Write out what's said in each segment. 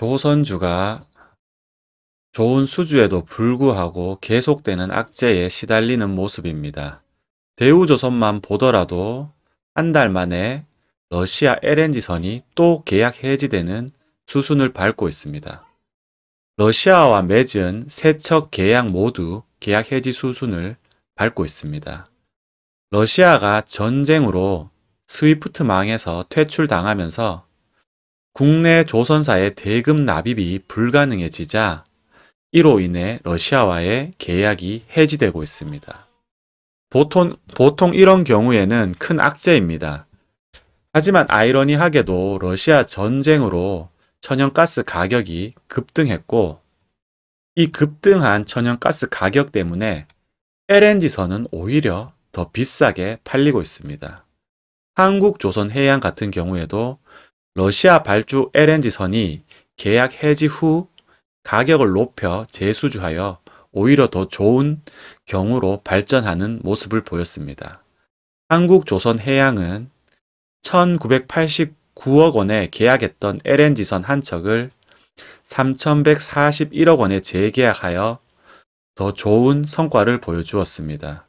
조선주가 좋은 수주에도 불구하고 계속되는 악재에 시달리는 모습입니다. 대우조선만 보더라도 한 달 만에 러시아 LNG선이 또 계약 해지되는 수순을 밟고 있습니다. 러시아와 맺은 세 척 계약 모두 계약 해지 수순을 밟고 있습니다. 러시아가 전쟁으로 스위프트망에서 퇴출당하면서 국내 조선사의 대금 납입이 불가능해지자 이로 인해 러시아와의 계약이 해지되고 있습니다. 보통 이런 경우에는 큰 악재입니다. 하지만 아이러니하게도 러시아 전쟁으로 천연가스 가격이 급등했고 이 급등한 천연가스 가격 때문에 LNG선은 오히려 더 비싸게 팔리고 있습니다. 한국조선해양 같은 경우에도 러시아 발주 LNG선이 계약 해지 후 가격을 높여 재수주하여 오히려 더 좋은 경우로 발전하는 모습을 보였습니다. 한국조선해양은 1989억 원에 계약했던 LNG선 한 척을 3141억 원에 재계약하여 더 좋은 성과를 보여주었습니다.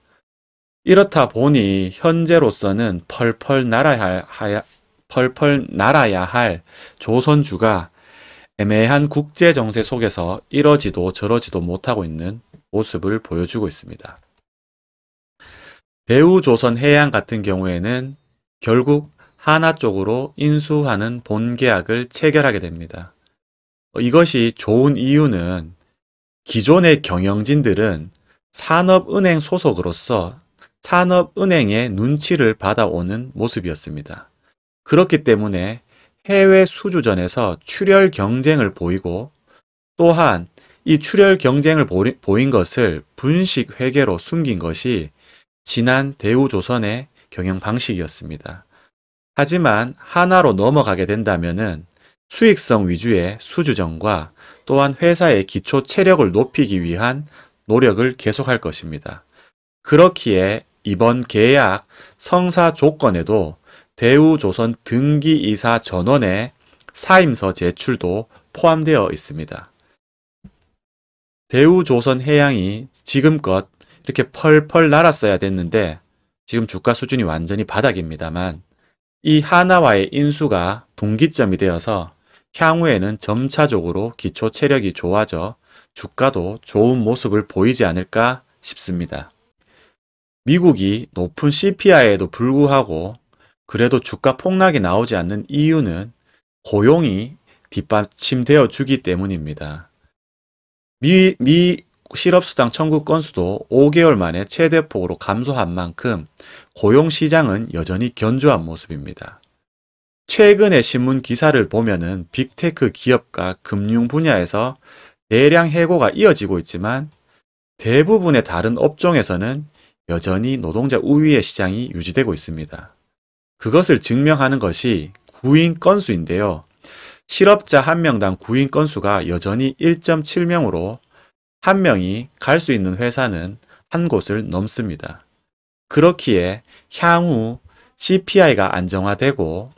이렇다 보니 현재로서는 펄펄 날아야 할 조선주가 애매한 국제 정세 속에서 이러지도 저러지도 못하고 있는 모습을 보여주고 있습니다. 대우조선해양 같은 경우에는 결국 하나 쪽으로 인수하는 본계약을 체결하게 됩니다. 이것이 좋은 이유는 기존의 경영진들은 산업은행 소속으로서 산업은행의 눈치를 받아오는 모습이었습니다. 그렇기 때문에 해외 수주전에서 출혈 경쟁을 보이고 또한 이 출혈 경쟁을 보인 것을 분식 회계로 숨긴 것이 지난 대우조선의 경영 방식이었습니다. 하지만 하나로 넘어가게 된다면은 수익성 위주의 수주전과 또한 회사의 기초 체력을 높이기 위한 노력을 계속할 것입니다. 그렇기에 이번 계약 성사 조건에도 대우조선 등기이사 전원의 사임서 제출도 포함되어 있습니다. 대우조선해양이 지금껏 이렇게 펄펄 날았어야 됐는데 지금 주가 수준이 완전히 바닥입니다만 이 하나와의 인수가 분기점이 되어서 향후에는 점차적으로 기초 체력이 좋아져 주가도 좋은 모습을 보이지 않을까 싶습니다. 미국이 높은 CPI에도 불구하고 그래도 주가 폭락이 나오지 않는 이유는 고용이 뒷받침되어 주기 때문입니다. 미 실업수당 청구 건수도 5개월 만에 최대폭으로 감소한 만큼 고용시장은 여전히 견조한 모습입니다. 최근의 신문 기사를 보면은 빅테크 기업과 금융 분야에서 대량 해고가 이어지고 있지만 대부분의 다른 업종에서는 여전히 노동자 우위의 시장이 유지되고 있습니다. 그것을 증명하는 것이 구인 건수인데요. 실업자 1명당 구인 건수가 여전히 1.7명으로 한 명이 갈 수 있는 회사는 한 곳을 넘습니다. 그렇기에 향후 CPI가 안정화되고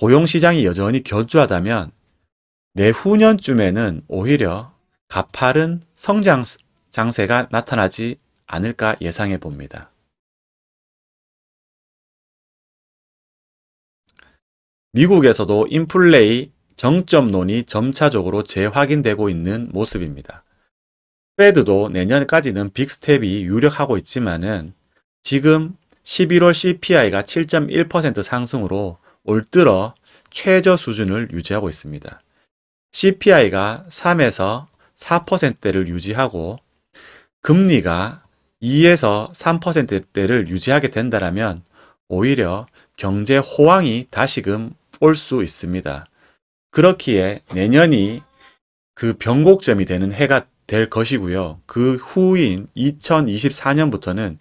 고용시장이 여전히 견조하다면 내후년쯤에는 오히려 가파른 성장 장세가 나타나지 않을까 예상해 봅니다. 미국에서도 인플레이 정점론이 점차적으로 재확인되고 있는 모습입니다. 페드도 내년까지는 빅스텝이 유력하고 있지만은 지금 11월 CPI가 7.1% 상승으로 올 들어 최저 수준을 유지하고 있습니다. CPI가 3에서 4%대를 유지하고 금리가 2에서 3%대를 유지하게 된다면 오히려 경제 호황이 다시금 올 수 있습니다. 그렇기에 내년이 그 변곡점이 되는 해가 될 것이고요. 그 후인 2024년부터는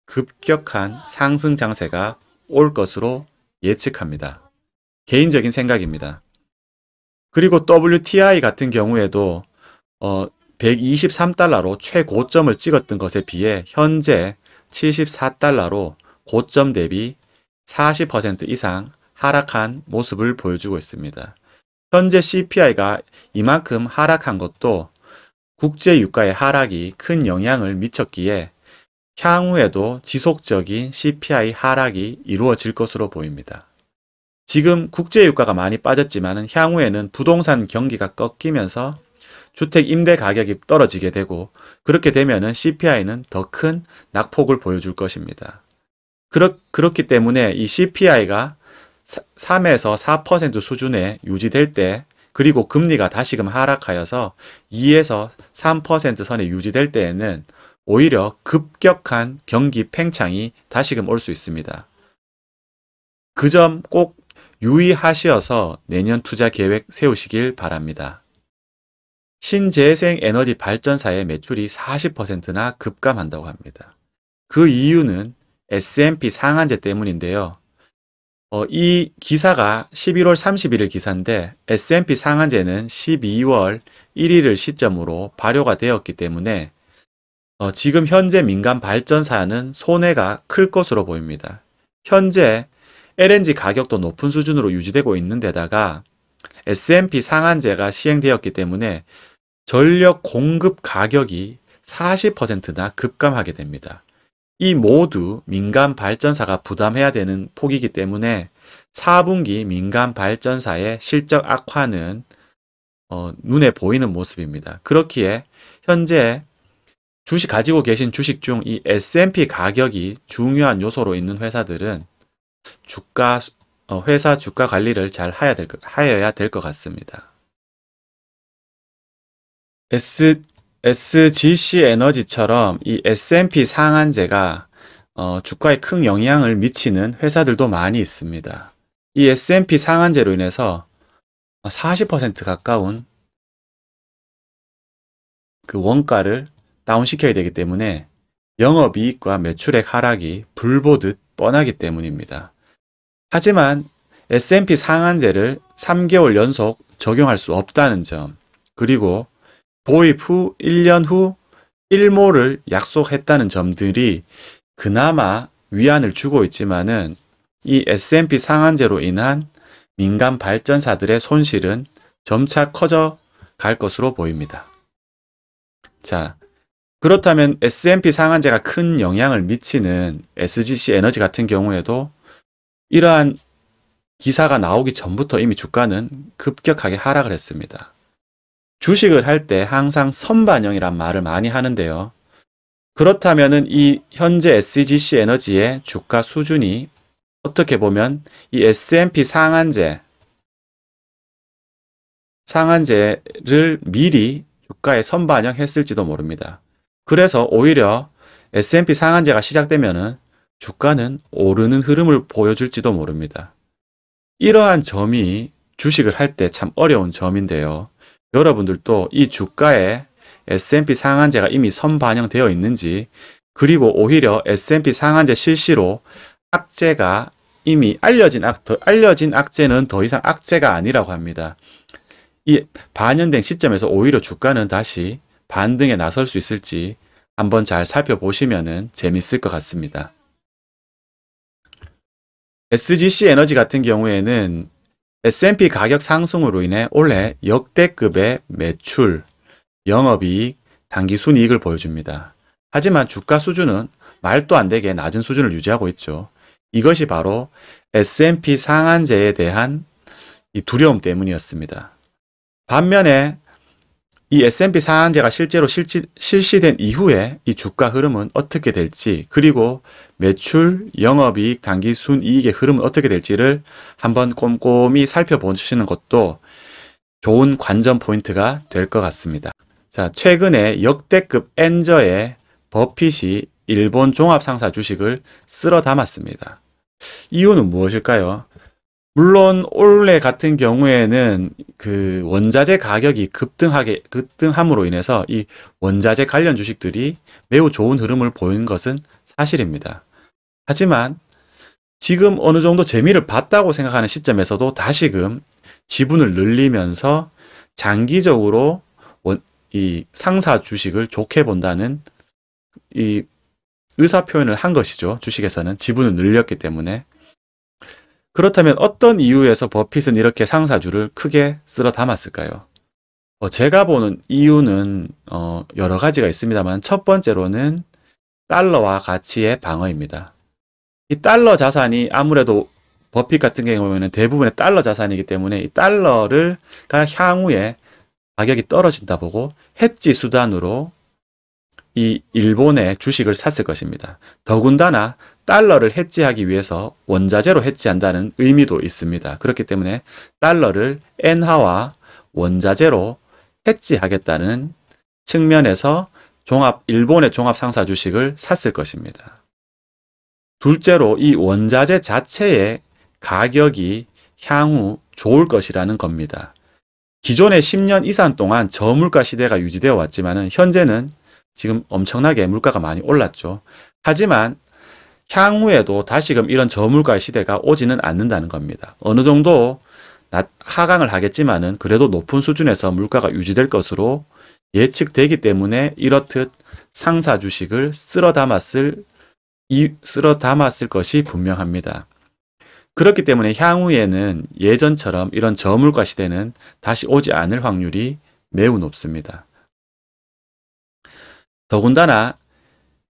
급격한 상승 장세가 올 것으로 예측합니다. 개인적인 생각입니다. 그리고 WTI 같은 경우에도 123달러로 최고점을 찍었던 것에 비해 현재 74달러로 고점 대비 40% 이상 하락한 모습을 보여주고 있습니다. 현재 CPI가 이만큼 하락한 것도 국제 유가의 하락이 큰 영향을 미쳤기에 향후에도 지속적인 CPI 하락이 이루어질 것으로 보입니다. 지금 국제 유가가 많이 빠졌지만 향후에는 부동산 경기가 꺾이면서 주택 임대 가격이 떨어지게 되고, 그렇게 되면은 CPI는 더 큰 낙폭을 보여줄 것입니다. 그렇기 때문에 이 CPI가 3에서 4% 수준에 유지될 때, 그리고 금리가 다시금 하락하여서 2에서 3% 선에 유지될 때에는 오히려 급격한 경기 팽창이 다시금 올 수 있습니다. 그 점 꼭 유의하시어서 내년 투자 계획 세우시길 바랍니다. 신재생 에너지 발전사의 매출이 40%나 급감한다고 합니다. 그 이유는 S&P 상한제 때문인데요. 이 기사가 11월 31일 기사인데 S&P 상한제는 12월 1일을 시점으로 발효가 되었기 때문에 지금 현재 민간 발전사는 손해가 클 것으로 보입니다. 현재 LNG 가격도 높은 수준으로 유지되고 있는 데다가 S&P 상한제가 시행되었기 때문에 전력 공급 가격이 40%나 급감하게 됩니다. 이 모두 민간 발전사가 부담해야 되는 폭이기 때문에 4분기 민간 발전사의 실적 악화는 눈에 보이는 모습입니다. 그렇기에 현재 가지고 계신 주식 중 이 S&P 가격이 중요한 요소로 있는 회사들은 회사 주가 관리를 잘 하여야 될 것 같습니다. SGC 에너지처럼 이 S&P 상한제가 주가에 큰 영향을 미치는 회사들도 많이 있습니다. 이 S&P 상한제로 인해서 40% 가까운 그 원가를 다운시켜야 되기 때문에 영업이익과 매출액 하락이 불보듯 뻔하기 때문입니다. 하지만 S&P 상한제를 3개월 연속 적용할 수 없다는 점, 그리고 도입 후 1년 후 일모를 약속했다는 점들이 그나마 위안을 주고 있지만은 이 S&P 상한제로 인한 민간 발전사들의 손실은 점차 커져 갈 것으로 보입니다. 자, 그렇다면 S&P 상한제가 큰 영향을 미치는 SGC 에너지 같은 경우에도 이러한 기사가 나오기 전부터 이미 주가는 급격하게 하락을 했습니다. 주식을 할 때 항상 선반영이란 말을 많이 하는데요. 그렇다면은 이 현재 SGC 에너지의 주가 수준이 어떻게 보면 이 S&P 상한제를 미리 주가에 선반영했을지도 모릅니다. 그래서 오히려 S&P 상한제가 시작되면은 주가는 오르는 흐름을 보여줄지도 모릅니다. 이러한 점이 주식을 할 때 참 어려운 점인데요. 여러분들도 이 주가에 S&P 상한제가 이미 선반영되어 있는지, 그리고 오히려 S&P 상한제 실시로 악재가 이미 알려진 악재는 더 이상 악재가 아니라고 합니다. 이 반영된 시점에서 오히려 주가는 다시 반등에 나설 수 있을지 한번 잘 살펴보시면 재밌을 것 같습니다. SGC 에너지 같은 경우에는 S&P 가격 상승으로 인해 올해 역대급의 매출, 영업이익, 당기순이익을 보여줍니다. 하지만 주가 수준은 말도 안 되게 낮은 수준을 유지하고 있죠. 이것이 바로 S&P 상한제에 대한 이 두려움 때문이었습니다. 반면에 이 S&P 상한제가 실제로 실시된 이후에 이 주가 흐름은 어떻게 될지, 그리고 매출, 영업이익, 당기순이익의 흐름은 어떻게 될지를 한번 꼼꼼히 살펴보시는 것도 좋은 관전 포인트가 될 것 같습니다. 자, 최근에 역대급 엔저의 버핏이 일본 종합상사 주식을 쓸어 담았습니다. 이유는 무엇일까요? 물론 올해 같은 경우에는 그 원자재 가격이 급등함으로 인해서 이 원자재 관련 주식들이 매우 좋은 흐름을 보인 것은 사실입니다. 하지만 지금 어느 정도 재미를 봤다고 생각하는 시점에서도 다시금 지분을 늘리면서 장기적으로 이 상사 주식을 좋게 본다는 이 의사 표현을 한 것이죠. 주식에서는 지분을 늘렸기 때문에. 그렇다면 어떤 이유에서 버핏은 이렇게 상사주를 크게 쓸어 담았을까요? 제가 보는 이유는 여러 가지가 있습니다만 첫 번째로는 달러와 가치의 방어입니다. 이 달러 자산이 아무래도 버핏 같은 경우에는 대부분의 달러 자산이기 때문에 이 달러가 향후에 가격이 떨어진다 보고 헤지 수단으로 이 일본의 주식을 샀을 것입니다. 더군다나 달러를 헤지하기 위해서 원자재로 헤지한다는 의미도 있습니다. 그렇기 때문에 달러를 엔화와 원자재로 헤지하겠다는 측면에서 일본의 종합 상사 주식을 샀을 것입니다. 둘째로 이 원자재 자체의 가격이 향후 좋을 것이라는 겁니다. 기존의 10년 이상 동안 저물가 시대가 유지되어 왔지만 현재는 지금 엄청나게 물가가 많이 올랐죠. 하지만 향후에도 다시금 이런 저물가 시대가 오지는 않는다는 겁니다. 어느 정도 하강을 하겠지만은 그래도 높은 수준에서 물가가 유지될 것으로 예측되기 때문에 이렇듯 상사 주식을 쓸어 담았을 것이 분명합니다. 그렇기 때문에 향후에는 예전처럼 이런 저물가 시대는 다시 오지 않을 확률이 매우 높습니다. 더군다나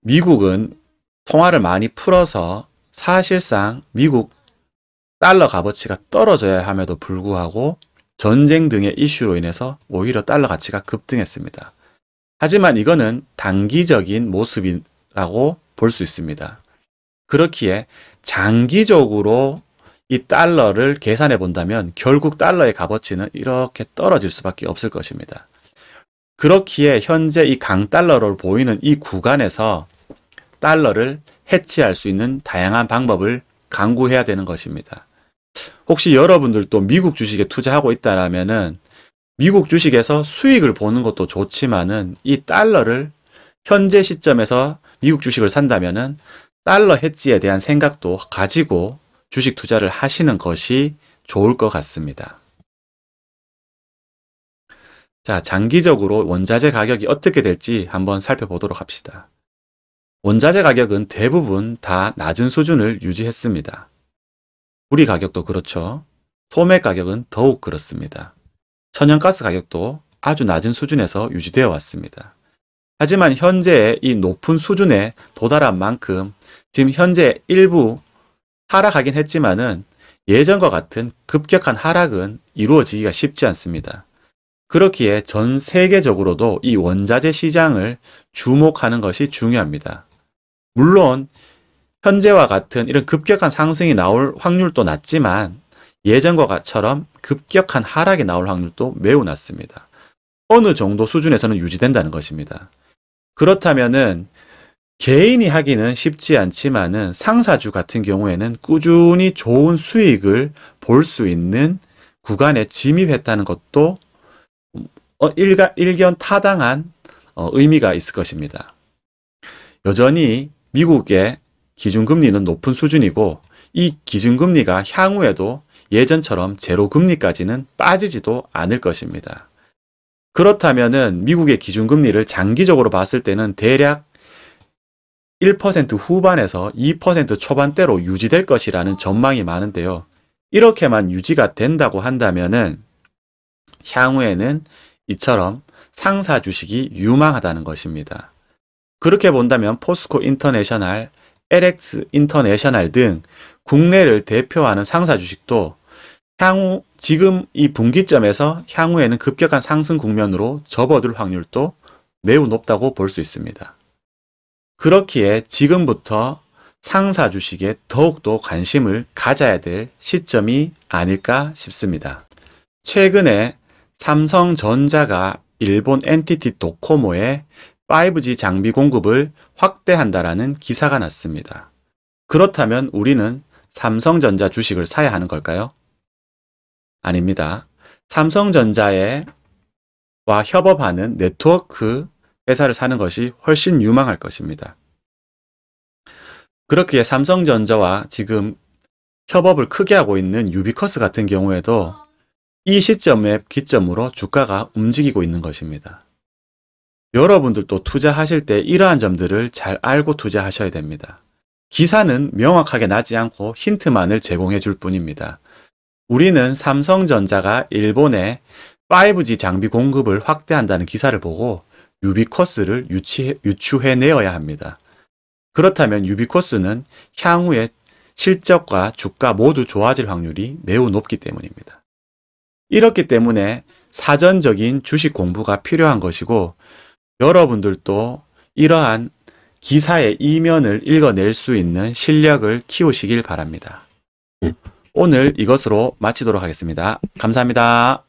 미국은 통화를 많이 풀어서 사실상 미국 달러 값어치가 떨어져야 함에도 불구하고 전쟁 등의 이슈로 인해서 오히려 달러 가치가 급등했습니다. 하지만 이거는 단기적인 모습이라고 볼 수 있습니다. 그렇기에 장기적으로 이 달러를 계산해 본다면 결국 달러의 값어치는 이렇게 떨어질 수밖에 없을 것입니다. 그렇기에 현재 이 강달러로 보이는 이 구간에서 달러를 해치할 수 있는 다양한 방법을 강구해야 되는 것입니다. 혹시 여러분들도 미국 주식에 투자하고 있다라면은 미국 주식에서 수익을 보는 것도 좋지만은 이 달러를 현재 시점에서 미국 주식을 산다면은 달러 해지에 대한 생각도 가지고 주식 투자를 하시는 것이 좋을 것 같습니다. 자, 장기적으로 원자재 가격이 어떻게 될지 한번 살펴보도록 합시다. 원자재 가격은 대부분 다 낮은 수준을 유지했습니다. 우리 가격도 그렇죠. 소매 가격은 더욱 그렇습니다. 천연가스 가격도 아주 낮은 수준에서 유지되어 왔습니다. 하지만 현재의 이 높은 수준에 도달한 만큼 지금 현재 일부 하락하긴 했지만은 예전과 같은 급격한 하락은 이루어지기가 쉽지 않습니다. 그렇기에 전 세계적으로도 이 원자재 시장을 주목하는 것이 중요합니다. 물론 현재와 같은 이런 급격한 상승이 나올 확률도 낮지만 예전과처럼 급격한 하락이 나올 확률도 매우 낮습니다. 어느 정도 수준에서는 유지된다는 것입니다. 그렇다면은 개인이 하기는 쉽지 않지만은 상사주 같은 경우에는 꾸준히 좋은 수익을 볼 수 있는 구간에 진입했다는 것도 일견타당한 의미가 있을 것입니다. 여전히 미국의 기준금리는 높은 수준이고 이 기준금리가 향후에도 예전처럼 제로금리까지는 빠지지도 않을 것입니다. 그렇다면은 미국의 기준금리를 장기적으로 봤을 때는 대략 1% 후반에서 2% 초반대로 유지될 것이라는 전망이 많은데요. 이렇게만 유지가 된다고 한다면은 향후에는 이처럼 상사 주식이 유망하다는 것입니다. 그렇게 본다면 포스코 인터내셔널, LX 인터내셔널 등 국내를 대표하는 상사 주식도 향후 지금 이 분기점에서 향후에는 급격한 상승 국면으로 접어들 확률도 매우 높다고 볼 수 있습니다. 그렇기에 지금부터 상사 주식에 더욱더 관심을 가져야 될 시점이 아닐까 싶습니다. 최근에 삼성전자가 일본 엔티티 도코모에 5G 장비 공급을 확대한다라는 기사가 났습니다. 그렇다면 우리는 삼성전자 주식을 사야 하는 걸까요? 아닙니다. 삼성전자와 협업하는 네트워크 회사를 사는 것이 훨씬 유망할 것입니다. 그렇기에 삼성전자와 지금 협업을 크게 하고 있는 유비커스 같은 경우에도 이 시점에 기점으로 주가가 움직이고 있는 것입니다. 여러분들도 투자하실 때 이러한 점들을 잘 알고 투자하셔야 됩니다. 기사는 명확하게 나지 않고 힌트만을 제공해 줄 뿐입니다. 우리는 삼성전자가 일본에 5G 장비 공급을 확대한다는 기사를 보고 유비쿼스를 유추해 내어야 합니다. 그렇다면 유비쿼스는 향후에 실적과 주가 모두 좋아질 확률이 매우 높기 때문입니다. 이렇기 때문에 사전적인 주식 공부가 필요한 것이고, 여러분들도 이러한 기사의 이면을 읽어낼 수 있는 실력을 키우시길 바랍니다. 오늘 이것으로 마치도록 하겠습니다. 감사합니다.